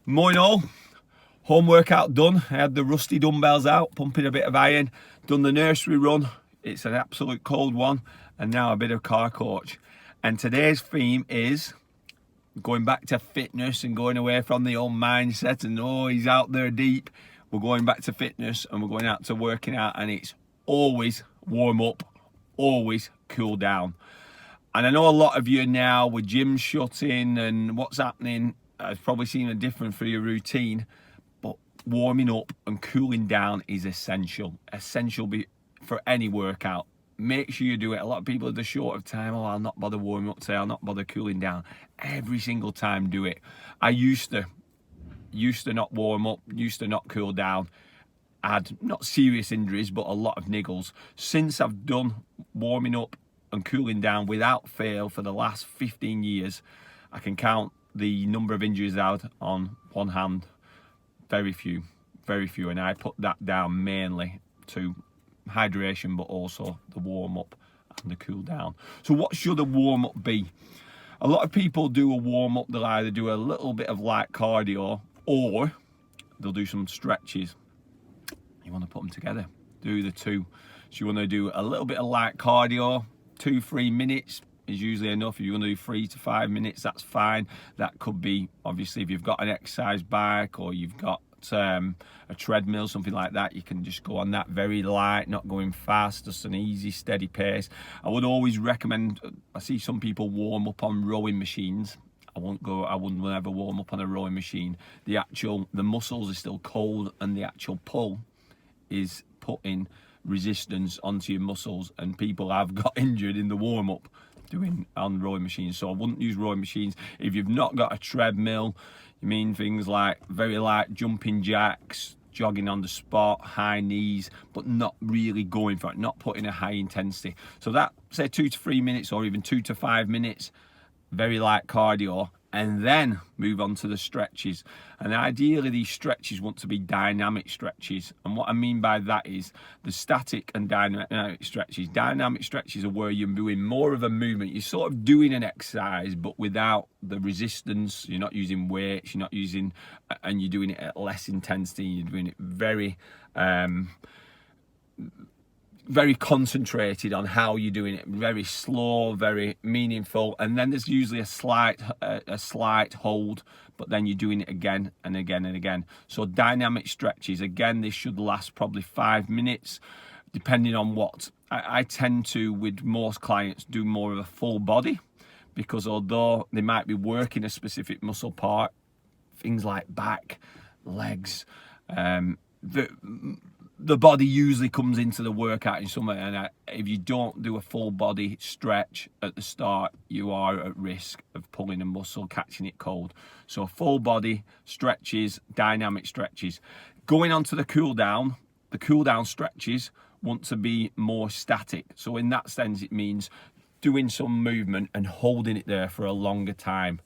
Morning all, home workout done. I had the rusty dumbbells out, pumping a bit of iron, done the nursery run. It's an absolute cold one, and now a bit of car coach. And today's theme is going back to fitness and going away from the old mindset and oh, he's out there deep. We're going back to fitness and we're going out to working out, and it's always warm up, always cool down. And I know a lot of you now with gyms shutting and what's happening, I've probably seen a difference for your routine, but warming up and cooling down is essential for any workout. Make sure you do it. A lot of people are the short of time. Oh, I'll not bother warming up today, I'll not bother cooling down. Every single time do it. I used to not warm up, used to not cool down. I had not serious injuries, but a lot of niggles. Since I've done warming up and cooling down without fail for the last 15 years, I can count the number of injuries out on one hand. Very few, and I put that down mainly to hydration, but also the warm up and the cool down. So what should a warm up be? A lot of people do a warm up, they'll either do a little bit of light cardio or they'll do some stretches. You want to put them together, do the two. So you want to do a little bit of light cardio, 2-3 minutes is usually enough. If you want to do 3 to 5 minutes, that's fine. That could be, obviously, if you've got an exercise bike or you've got a treadmill, something like that, you can just go on that very light, not going fast, just an easy, steady pace. I would always recommend, I see some people warm up on rowing machines. I wouldn't ever warm up on a rowing machine. The muscles are still cold, and the actual pull is putting resistance onto your muscles, and people have got injured in the warm-up doing on rowing machines. So I wouldn't use rowing machines. If you've not got a treadmill, you mean things like very light jumping jacks, jogging on the spot, high knees, but not really going for it, not putting a high intensity. So that, say 2 to 3 minutes or even 2 to 5 minutes, very light cardio, and then move on to the stretches. And ideally these stretches want to be dynamic stretches, and what I mean by that is the static and dynamic stretches. Dynamic stretches are where you're doing more of a movement, you're sort of doing an exercise but without the resistance, you're not using weights, you're doing it at less intensity, you're doing it very concentrated on how you're doing it, very slow, very meaningful, and then there's usually a slight hold, but then you're doing it again and again and again. So dynamic stretches, again, this should last probably 5 minutes, depending on what. I tend to, with most clients, do more of a full body, because although they might be working a specific muscle part, things like back, legs, the body usually comes into the workout in some way, and if you don't do a full body stretch at the start, you are at risk of pulling a muscle, catching it cold. So full body stretches, dynamic stretches. Going on to the cool down stretches want to be more static. So in that sense, it means doing some movement and holding it there for a longer time.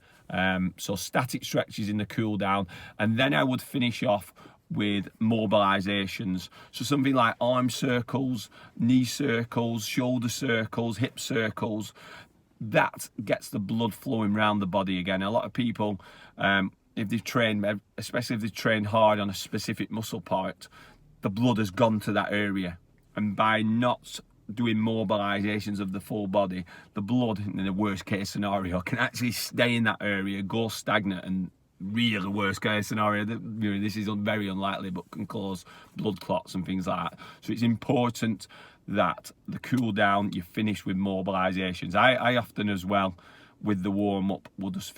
So static stretches in the cool down, and then I would finish off with mobilizations. So something like arm circles, knee circles, shoulder circles, hip circles. That gets the blood flowing around the body again. A lot of people, if they've trained, especially if they've trained hard on a specific muscle part, the blood has gone to that area, and by not doing mobilizations of the full body, the blood, in the worst case scenario, can actually stay in that area, go stagnant, and really worst case scenario, this is very unlikely, but can cause blood clots and things like that. So it's important that the cool down, you finish with mobilizations. I often as well, with the warm up, we'll just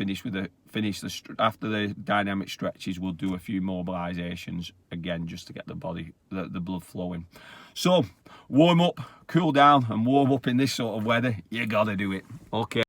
after the dynamic stretches, we'll do a few mobilizations again, just to get the blood flowing. So warm up, cool down, and warm up in this sort of weather, you gotta do it. Okay.